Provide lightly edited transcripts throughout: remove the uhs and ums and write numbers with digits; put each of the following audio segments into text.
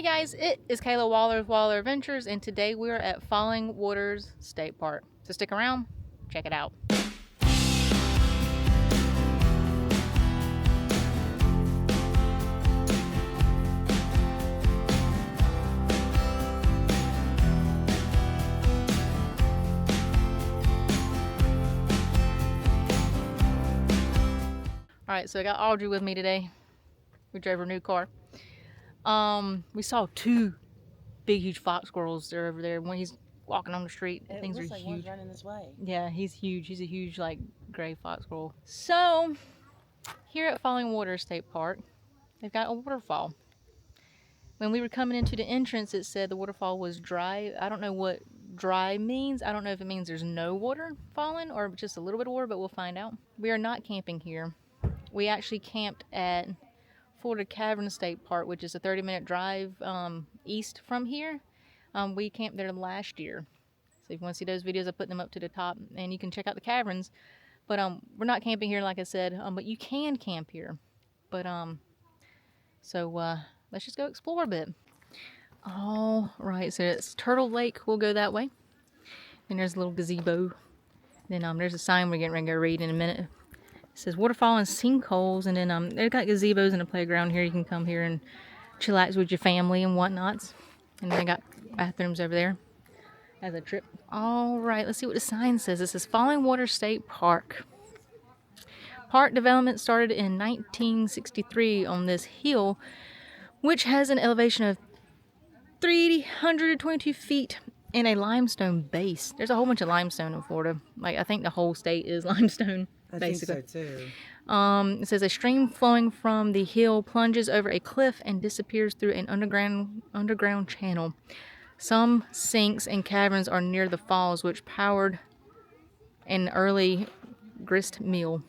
Hey guys, it is Kayla Waller with Waller Adventures, and today we are at Falling Waters State Park. So stick around, check it out. Alright, so I got Audrey with me today. We drove her new car. We saw two big, huge fox squirrels. They're over there. When he's walking on the street, things are huge. One's running this way. Yeah, he's huge. He's a huge, like, gray fox squirrel. So, here at Falling Waters State Park, they've got a waterfall. When we were coming into the entrance, it said the waterfall was dry. I don't know what dry means. I don't know if it means there's no water falling or just a little bit of water, but we'll find out. We are not camping here. We actually camped at Florida Cavern State Park, which is a 30-minute drive east from here. We camped there last year. So if you want to see those videos, I put them up to the top, and you can check out the caverns. But we're not camping here, like I said, but you can camp here. But let's just go explore a bit. All right, so it's Turtle Lake. We'll go that way. And there's a little gazebo. Then there's a sign we're getting ready to go read in a minute. It says Waterfall and sinkholes, and then they've got gazebos and a playground here. You can come here and chillax with your family and whatnots. And they got bathrooms over there as a trip. All right, let's see what the sign says. It says Falling Water State Park. Park development started in 1963 on this hill, which has an elevation of 322 feet and a limestone base. There's a whole bunch of limestone in Florida. Like, I think the whole state is limestone. Basically. I think so too. It says a stream flowing from the hill plunges over a cliff and disappears through an underground channel. Some sinks and caverns are near the falls, which powered an early grist mill.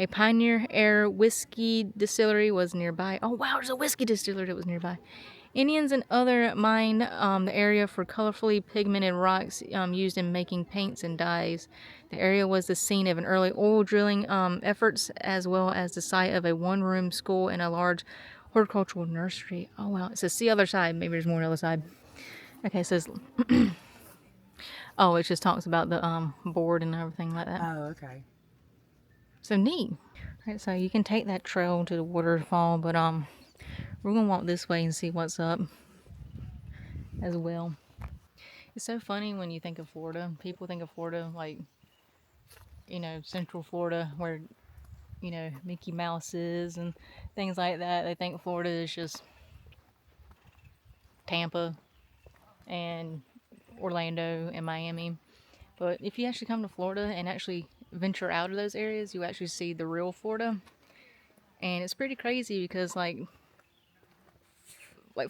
A Pioneer Air whiskey distillery was nearby. Oh wow, there's a whiskey distillery that was nearby. Indians and other mined the area for colorfully pigmented rocks used in making paints and dyes. The area was the scene of an early oil drilling efforts, as well as the site of a one-room school and a large horticultural nursery. Oh wow, it says the other side. Maybe there's more on the other side. Okay, it says oh, it just talks about the board and everything like that. Oh, okay. So neat. Alright, so you can take that trail to the waterfall, but we're gonna walk this way and see what's up as well. It's so funny when you think of Florida. People think of Florida like, you know, Central Florida, where, you know, Mickey Mouse is and things like that. They think Florida is just Tampa and Orlando and Miami. But if you actually come to Florida and actually venture out of those areas, you actually see the real Florida. And it's pretty crazy because like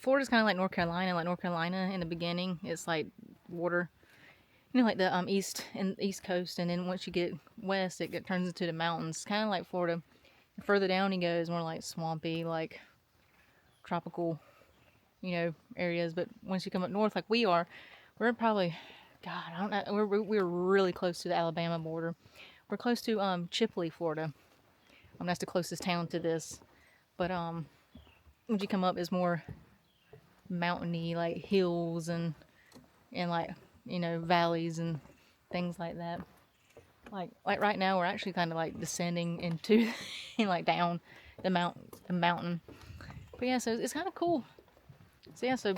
Florida's kind of like North Carolina. Like North Carolina in the beginning, it's like water, you know, like the east coast, and then once you get west, it turns into the mountains. Kind of like Florida. The further down you go is more like swampy, like tropical, you know, areas. But once you come up north, like we are, we're probably, God, I don't know, we're really close to the Alabama border. We're close to Chipley, Florida. That's the closest town to this. But when you come up, it's more mountainy, like hills and like, you know, valleys and things like that. Like right now, we're actually kind of like descending into like down the mountain. But yeah, so it's kind of cool. So yeah, so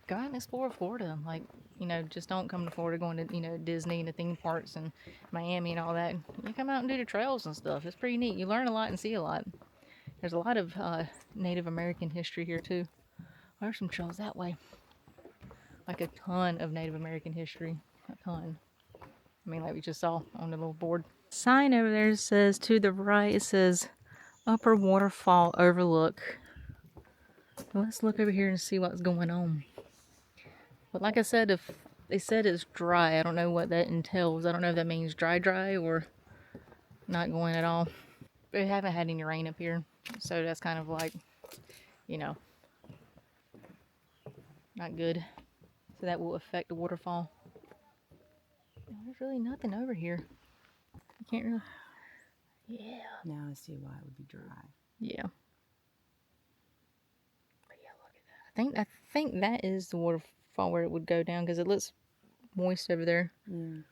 go out and explore Florida. Like, you know, just don't come to Florida going to, you know, Disney and the theme parks and Miami and all that. You come out and do the trails and stuff. It's pretty neat. You learn a lot and see a lot. There's a lot of Native American history here too. There's some trails that way. Like a ton of Native American history. A ton. I mean, like we just saw on the little board. Sign over there says, to the right, it says Upper Waterfall Overlook. Well, let's look over here and see what's going on. But like I said, if they said it's dry, I don't know what that entails. I don't know if that means dry or not going at all. But we haven't had any rain up here, so that's kind of like, you know, not good. So that will affect the waterfall. There's really nothing over here. You can't really. Yeah. Now I see why it would be dry. Yeah. But yeah, look at that. think that is the waterfall where it would go down because it looks moist over there. Mm.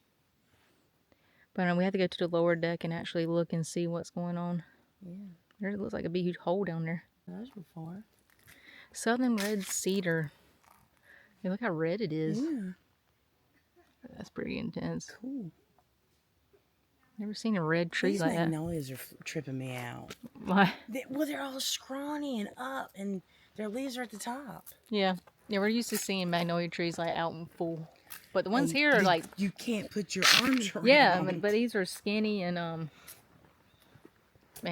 But we have to go to the lower deck and actually look and see what's going on. Yeah. There looks like a big huge hole down there. Those before. Southern red cedar. Hey, look how red it is. Yeah. That's pretty intense. Cool. Never seen a red tree These like that. magnolias are tripping me out. Why? They're all scrawny and up, and their leaves are at the top. Yeah. Yeah, we're used to seeing magnolia trees like out in full. But the ones here are like... You can't put your arms around. Yeah, but these are skinny and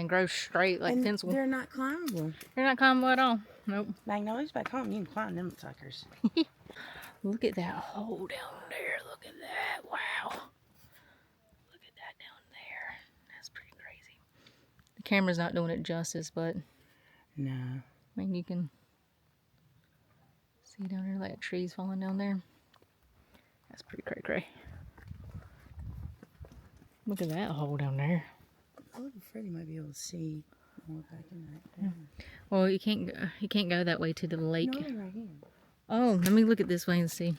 grow straight like and pencil. They're not climbable. They're not climbable at all. Nope. Magnolias back home, you can climb them suckers. Look at that hole down there. Look at that. Wow. Look at that down there. That's pretty crazy. The camera's not doing it justice, but... No. I mean, you can see down there like trees falling down there. That's pretty cray-cray. Look at that hole down there. I look Freddie might be able to see more back in that. Yeah. Well, you can't go that way to the lake. No, right here. Oh, let me look at this way and see.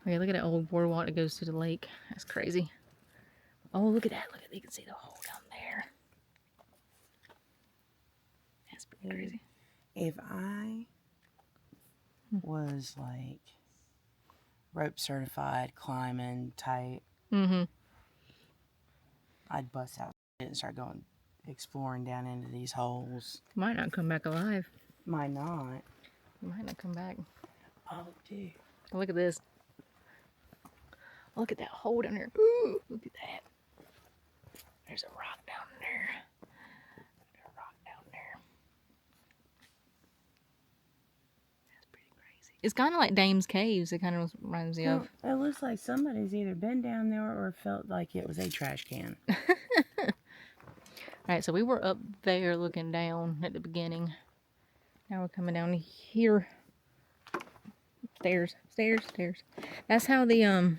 Okay, look at that old boardwalk that goes to the lake. That's crazy. Oh, look at that. Look at, you can see the hole down there. That's pretty crazy. If I was like rope certified, climbing type, I'd bust out and start going exploring down into these holes. Might not come back alive. Might not. Might not come back. Oh, dude. Look at this. Look at that hole down there. Ooh, look at that. There's a rock down there. There's a rock down there. That's pretty crazy. It's kind of like Dame's Caves. It kind of reminds me of. It looks like somebody's either been down there or felt like it was a trash can. Alright, so we were up there looking down at the beginning. Now we're coming down here. Stairs. That's how the,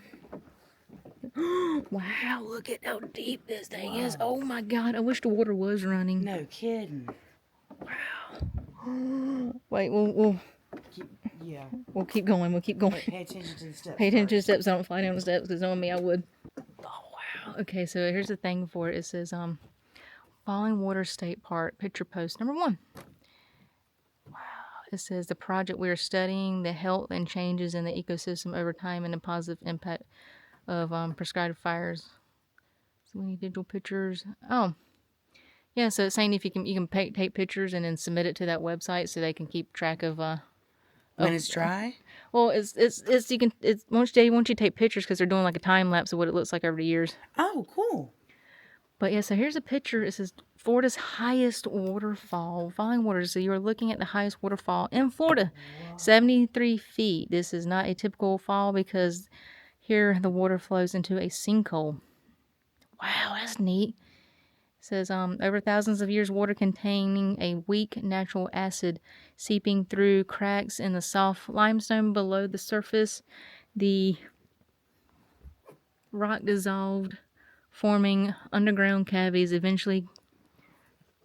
wow, look at how deep this thing is. Oh my god, I wish the water was running. No kidding. Wow. Wait, we'll keep going. Pay attention to the steps. Pay attention to the steps. I don't fly down the steps because knowing me, I would. Oh, wow. Okay, so here's the thing for it. It says, Falling Water State Park, picture post number 1. Wow. It says the project we are studying, the health and changes in the ecosystem over time and the positive impact of prescribed fires. So we need digital pictures. Oh. Yeah, so it's saying if you can take pictures and then submit it to that website so they can keep track of when it's dry? Well, it's once you take pictures because they're doing like a time lapse of what it looks like over the years. Oh, cool. But yeah, so here's a picture. It says Florida's highest waterfall, Falling Waters. So you're looking at the highest waterfall in Florida, 73 feet. This is not a typical fall because here the water flows into a sinkhole. Wow, that's neat. It says over thousands of years, water containing a weak natural acid seeping through cracks in the soft limestone below the surface. The rock dissolved, forming underground cavities, eventually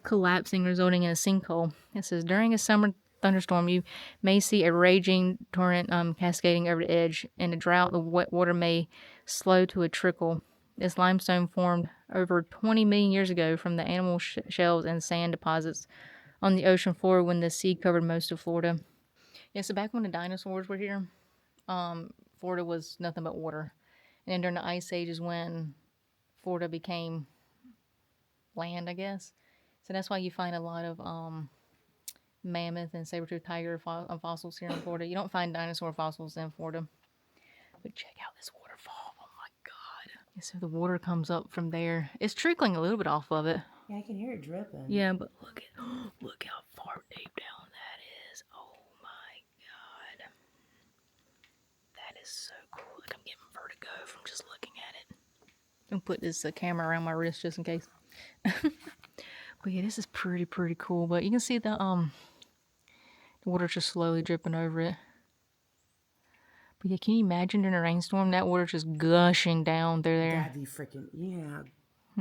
collapsing, resulting in a sinkhole. It says during a summer thunderstorm, you may see a raging torrent cascading over the edge. In a drought, the wet water may slow to a trickle. This limestone formed over 20 million years ago from the animal shells and sand deposits on the ocean floor when the sea covered most of Florida. Yeah, so back when the dinosaurs were here, Florida was nothing but water. And then during the Ice Age is when Florida became land, I guess. So that's why you find a lot of mammoth and saber-toothed tiger fossils here in Florida. You don't find dinosaur fossils in Florida. But check out this waterfall. Oh my god. Yeah, so the water comes up from there. It's trickling a little bit off of it. Yeah, I can hear it dripping. Yeah, but look how far deep down that is. Oh my god. That is so cool. Like I'm getting vertigo from just looking at it. I'm put this camera around my wrist just in case. But yeah, this is pretty cool. But you can see the water just slowly dripping over it. But yeah, can you imagine during a rainstorm that water just gushing down through there? That'd be freaking, yeah.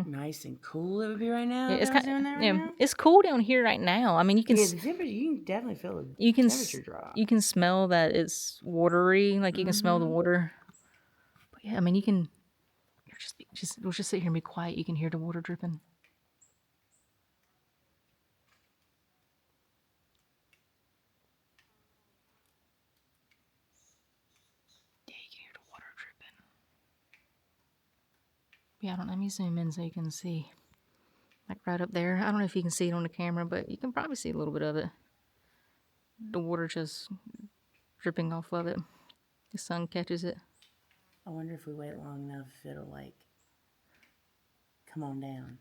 Nice and cool it would be right now. Yeah, it's kind down there right yeah, now? it's cool down here right now. I mean, you can Yeah, the temperature, you can definitely feel the you can temperature drop. you can smell that it's watery. Like you can smell the water. But yeah, I mean, you can we'll just sit here and be quiet. You can hear the water dripping. Yeah, you can hear the water dripping. Yeah, I don't know. Let me zoom in so you can see. Like right up there. I don't know if you can see it on the camera, but you can probably see a little bit of it. The water just dripping off of it. The sun catches it. I wonder if we wait long enough, it'll like come on down.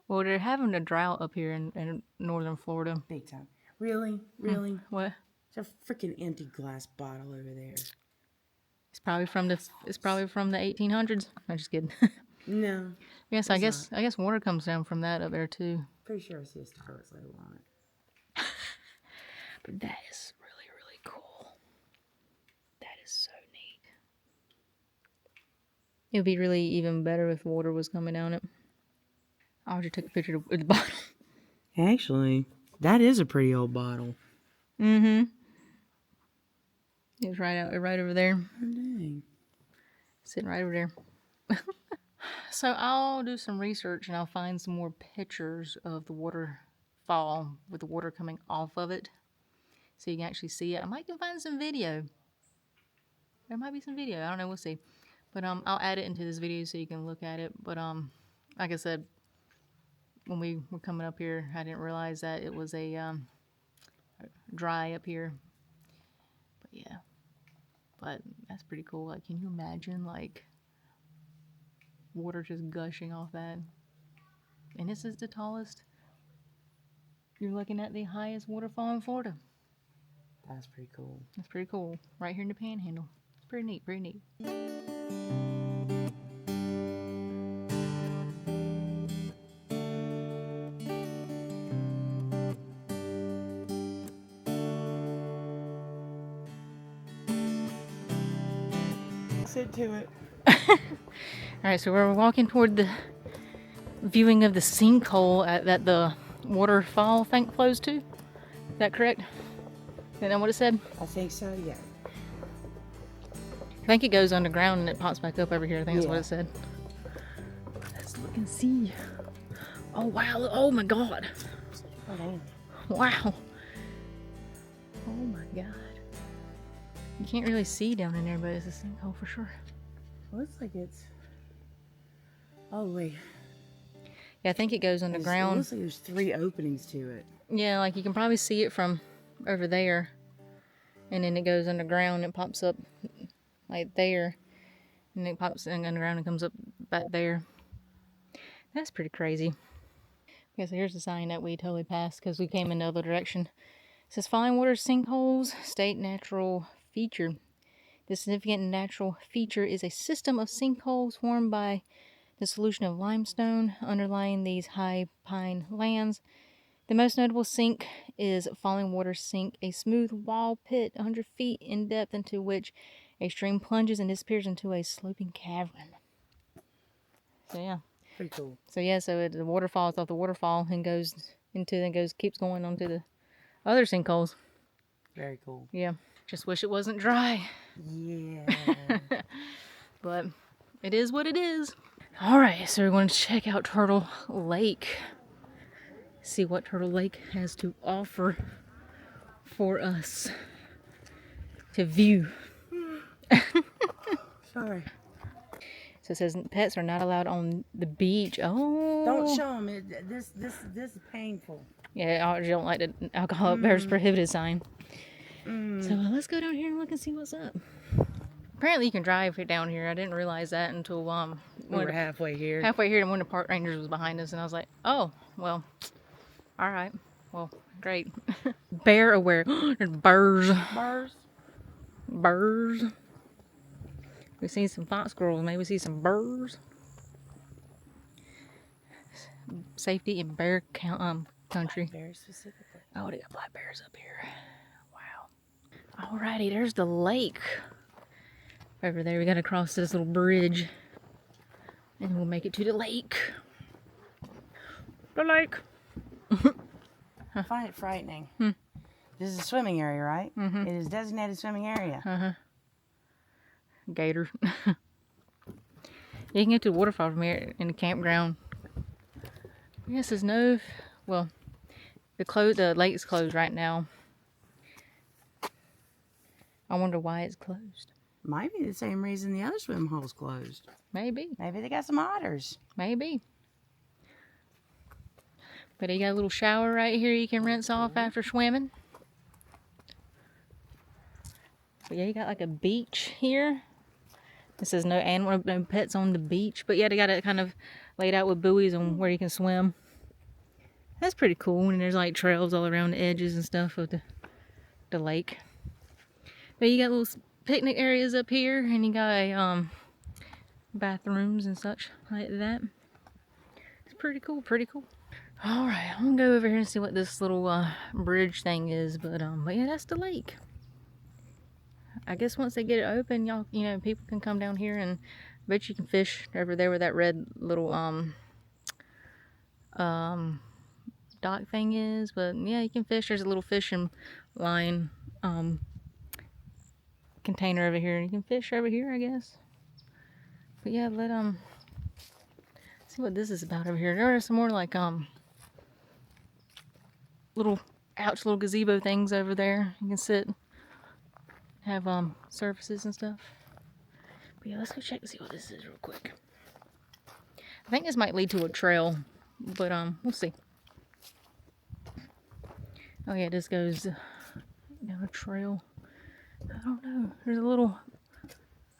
Well, they're having a drought up here in northern Florida. Big time. Really? Really? What? There's a freaking empty glass bottle over there. It's probably from the 1800s. I'm just kidding. No. Yes, I guess water comes down from that up there too. Pretty sure I see a Starbucks label on it. But that is really, really cool. That is so neat. It would be really even better if water was coming down it. I just took a picture of the bottle. Actually, that is a pretty old bottle. Mm-hmm. It was right over there. Oh, dang. Sitting right over there. So I'll do some research and I'll find some more pictures of the waterfall with the water coming off of it, so you can actually see it. I might can find some video. There might be some video. I don't know. We'll see. But I'll add it into this video so you can look at it. But like I said, when we were coming up here, I didn't realize that it was a dry up here. But yeah, but that's pretty cool. Like, can you imagine like water just gushing off that? And this is the tallest. You're looking at the highest waterfall in Florida. That's pretty cool. That's pretty cool. Right here in the Panhandle. It's pretty neat. Pretty neat. Sit to it. Alright, so we're walking toward the viewing of the sinkhole that the waterfall thing flows to. Is that correct? Isn't that what it said? I think so, yeah. I think it goes underground and it pops back up over here. I think that's what Yeah. it said. Let's look and see. Oh wow, oh my god. Oh, dang. Wow. Oh my god. You can't really see down in there, but it's a sinkhole for sure. Looks like it's... Oh, wait. Yeah, I think it goes It underground. looks like there's 3 openings to it. Yeah, like you can probably see it from over there. And then it goes underground and pops up like there. And it pops in underground and comes up back there. That's pretty crazy. Okay, so here's the sign that we totally passed because we came in the other direction. It says falling water sinkholes, state natural feature. The significant natural feature is a system of sinkholes formed by the solution of limestone underlying these high pine lands. The most notable sink is falling water sink, a smooth wall pit 100 feet in depth into which a stream plunges and disappears into a sloping cavern. So yeah. Pretty cool. So yeah, the water falls off the waterfall and keeps going onto the other sinkholes. Very cool. Yeah. Just wish it wasn't dry. Yeah. But it is what it is. Alright, so we're going to check out Turtle Lake. See what Turtle Lake has to offer for us to view. Sorry. So it says pets are not allowed on the beach. Oh. Don't show them. This is painful. Yeah, you don't like the alcohol bears prohibited sign. So let's go down here and look and see what's up. Apparently you can drive it down here. I didn't realize that until We were halfway here. halfway here and when the park rangers was behind us and I was like, oh, well, all right. Well, great. Bear aware. There's birds. Birds. We've seen some fox squirrels. Maybe we see some birds. Safety in bear country. Bears specifically. Oh, they got black bears up here. Wow. Alrighty, there's the lake. Over there, we gotta cross this little bridge. And we'll make it to the lake. The lake. I find it frightening. Hmm. This is a swimming area, right? Mm-hmm. It is designated swimming area. Uh-huh. Gator. You can get to the waterfall from here in the campground. Yes, there's no... Well, the lake's closed right now. I wonder why it's closed. Might be the same reason the other swim hole's closed. Maybe. Maybe they got some otters. Maybe. But you got a little shower right here you can rinse off after swimming. But yeah, you got like a beach here. It says no animal, no pets on the beach. But yeah, they got it kind of laid out with buoys on where you can swim. That's pretty cool. And there's like trails all around the edges and stuff of the lake. But you got little picnic areas up here, and you got bathrooms and such like that. It's pretty cool, pretty cool. All right, I'm gonna go over here and see what this little bridge thing is. But yeah, that's the lake. I guess once they get it open, y'all, people can come down here, and I bet you can fish over there where that red little dock thing is. But yeah, you can fish. There's a little fishing line container over here, and you can fish over here, I guess. But yeah, see what this is about over here. There are some more like little gazebo things over there. You can sit, have surfaces and stuff. But yeah, let's go check and see what this is real quick. I think this might lead to a trail, but we'll see. Oh yeah, this goes down a trail. I don't know. There's a little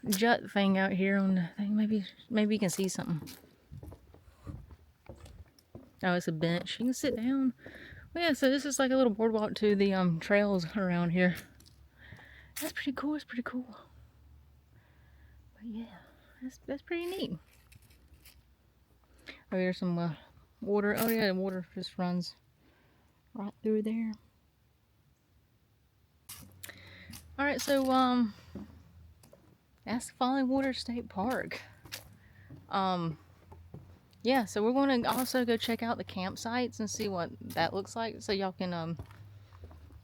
jut thing out here on the thing. Maybe you can see something. Oh, it's a bench. You can sit down. Well, yeah, so this is like a little boardwalk to the trails around here. That's pretty cool. It's pretty cool. But yeah, that's pretty neat. Oh, here's some water. Oh yeah, the water just runs right through there. Alright, so that's Falling Water State Park. Yeah, so we're going to also go check out the campsites and see what that looks like, so y'all can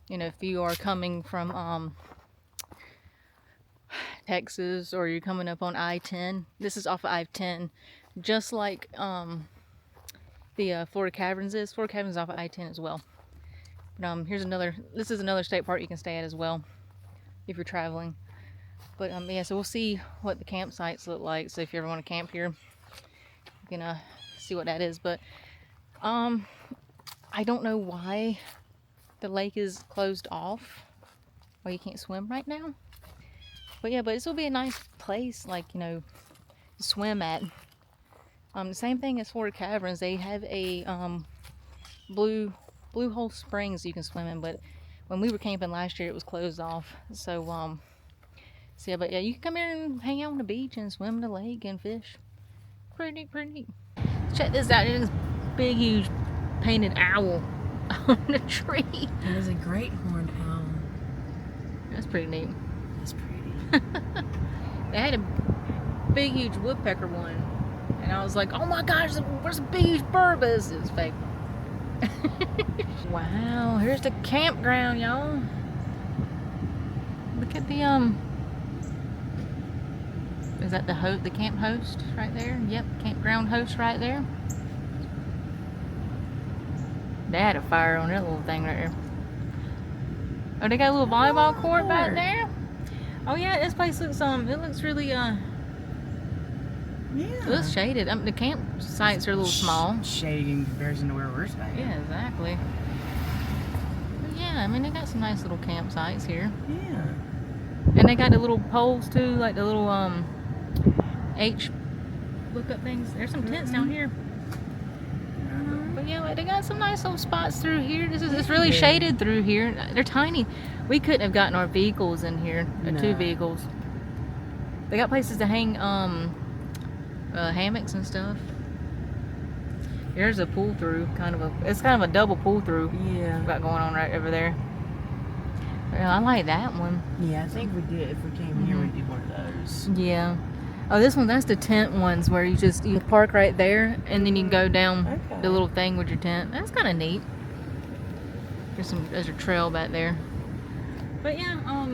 if you are coming from Texas, or you're coming up on I-10. This is off of I-10, just like the Florida Caverns is. Florida Caverns is off of I-10 as well. But this is another state park you can stay at as well if you're traveling. But yeah, so we'll see what the campsites look like. So if you ever want to camp here, you can see what that is. But I don't know why the lake is closed off, why you can't swim right now. But yeah, but this will be a nice place, like, to swim at. The same thing as Florida Caverns. They have a blue hole springs you can swim in, but when we were camping last year, it was closed off. So yeah, but yeah, you can come here and hang out on the beach and swim in the lake and fish. Pretty neat. Check this out. There's this big, huge painted owl on the tree. It is a great horned owl. That's pretty neat. That's pretty. They had a big, huge woodpecker one, and I was like, "Oh my gosh, there's a big, huge bird!" But it's fake. Wow, here's the campground, y'all. Look at the is that the camp host right there? Yep, campground host right there. They had a fire on that little thing right there. Oh, they got a little volleyball court back there. Oh yeah, this place looks it looks really Yeah. it looks shaded. The campsites are a little small. Shaded in comparison to where we're staying. Yeah, exactly. But yeah, I mean, they got some nice little campsites here. Yeah. And they got the little poles too, like the little H lookup things. There's some tents down here. But yeah, like, they got some nice little spots through here. It's really shaded through here. They're tiny. We couldn't have gotten our vehicles in here, No. 2 vehicles. They got places to hang hammocks and stuff. There's a pull through, it's kind of a double pull through. Yeah. Got going on right over there. Yeah, I like that one. Yeah, I think we did. If we came here, we'd do one of those. Yeah. Oh, this one, that's the tent ones where you park right there and then you can go down Okay. the little thing with your tent. That's kind of neat. There's a trail back there. But yeah, oh,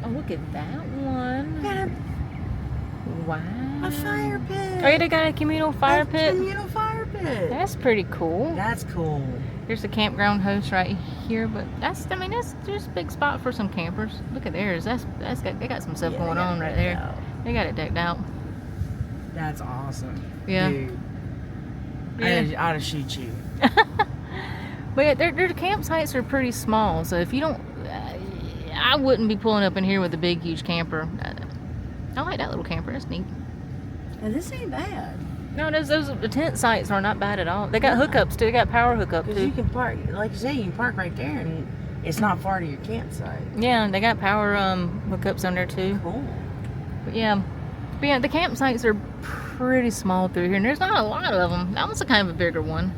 look at that one. Got Wow. a fire pit. Oh, yeah, they got a communal fire pit. Communal fire pit. That's pretty cool. That's cool. There's the campground host right here, but that's just a big spot for some campers. Look at theirs. They got some stuff Yeah, going they got on it right decked there. out. They got it decked out. That's awesome. Yeah. Dude. Yeah. I ought to shoot you. But yeah, their campsites are pretty small, so if you don't, I wouldn't be pulling up in here with a big, huge camper. I like that little camper. That's neat. Now, this ain't bad. No, the tent sites are not bad at all. They got hookups too. They got power hookup Because you too. can park, like you say, you can park right there and it's not far to your campsite. Yeah, and they got power hookups on there too. Cool. But yeah, the campsites are pretty small through here, and there's not a lot of them. That one's a kind of a bigger one,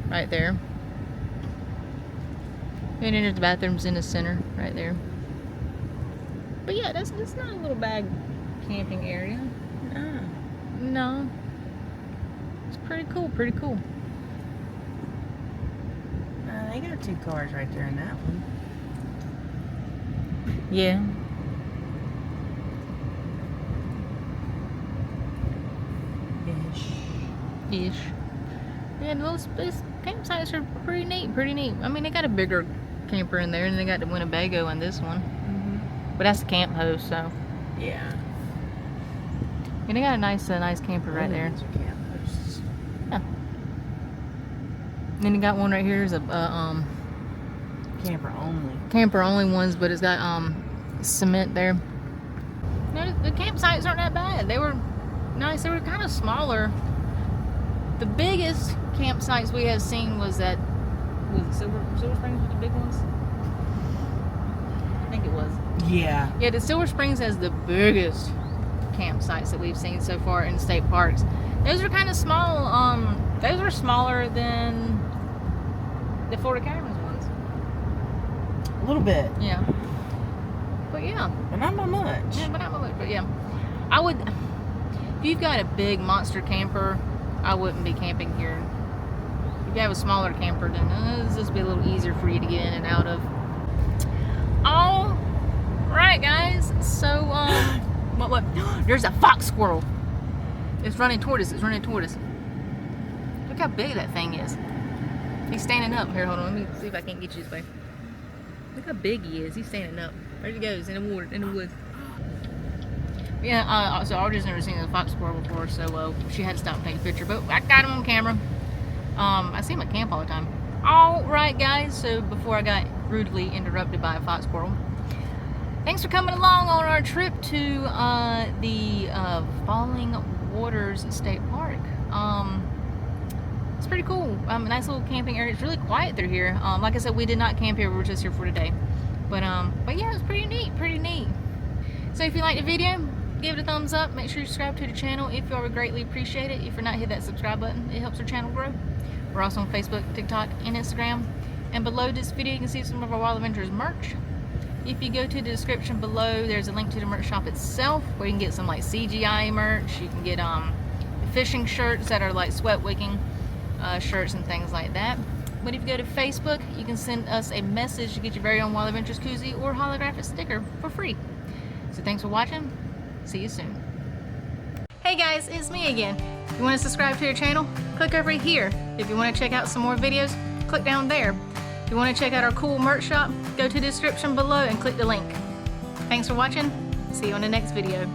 right there. And then there's the bathrooms in the center, right there. But yeah, that's not a little bad camping area. No. It's pretty cool, pretty cool. They got 2 cars right there in that one. Yeah. Ish. Yeah, those campsites are pretty neat, pretty neat. I mean, they got a bigger camper in there, and they got the Winnebago in this one. But that's the camp host, so. Yeah. And they got a nice camper right there. These are camp hosts. Yeah. And then they got one right here is a Camper only. camper only ones, but it's got cement there. No, the campsites aren't that bad. They were nice. They were kind of smaller. The biggest campsites we had seen was it Silver Springs with the big ones? I think it was. Yeah. Yeah, the Silver Springs has the biggest campsites that we've seen so far in state parks. Those are kind of small. Those are smaller than the Florida Caverns ones. A little bit. Yeah. But yeah. But not by much. Yeah, but not much. But yeah, I would. If you've got a big monster camper, I wouldn't be camping here. If you have a smaller camper, then this will be a little easier for you to get in and out of. All right, guys. So what? There's a fox squirrel. It's running toward us. It's running toward us. Look how big that thing is. He's standing up. Here, hold on. Let me see if I can't get you this way. Look how big he is. He's standing up. There he goes in the water, in the woods. Yeah. So Audrey's never seen a fox squirrel before, so she had to stop and take a picture. But I got him on camera. I see him at camp all the time. All right, guys. So before I got rudely interrupted by a fox squirrel, thanks for coming along on our trip to the Falling Waters State Park. It's pretty cool. A nice little camping area. It's really quiet through here. Like I said, we did not camp here. We were just here for today. But yeah, it's pretty neat. Pretty neat. So if you liked the video, give it a thumbs up. Make sure you subscribe to the channel if you are, would greatly appreciate it. If you're not, hit that subscribe button. It helps our channel grow. We're also on Facebook, TikTok, and Instagram. And below this video, you can see some of our Wild Adventures merch. If you go to the description below, there's a link to the merch shop itself, where you can get some like CGI merch. You can get fishing shirts that are like sweat wicking shirts and things like that. But if you go to Facebook, you can send us a message to get your very own Wild Adventures koozie or holographic sticker for free. So thanks for watching. See you soon. Hey guys, it's me again. If you want to subscribe to your channel, click over here. If you want to check out some more videos, click down there. If you want to check out our cool merch shop, go to the description below and click the link. Thanks for watching. See you on the next video.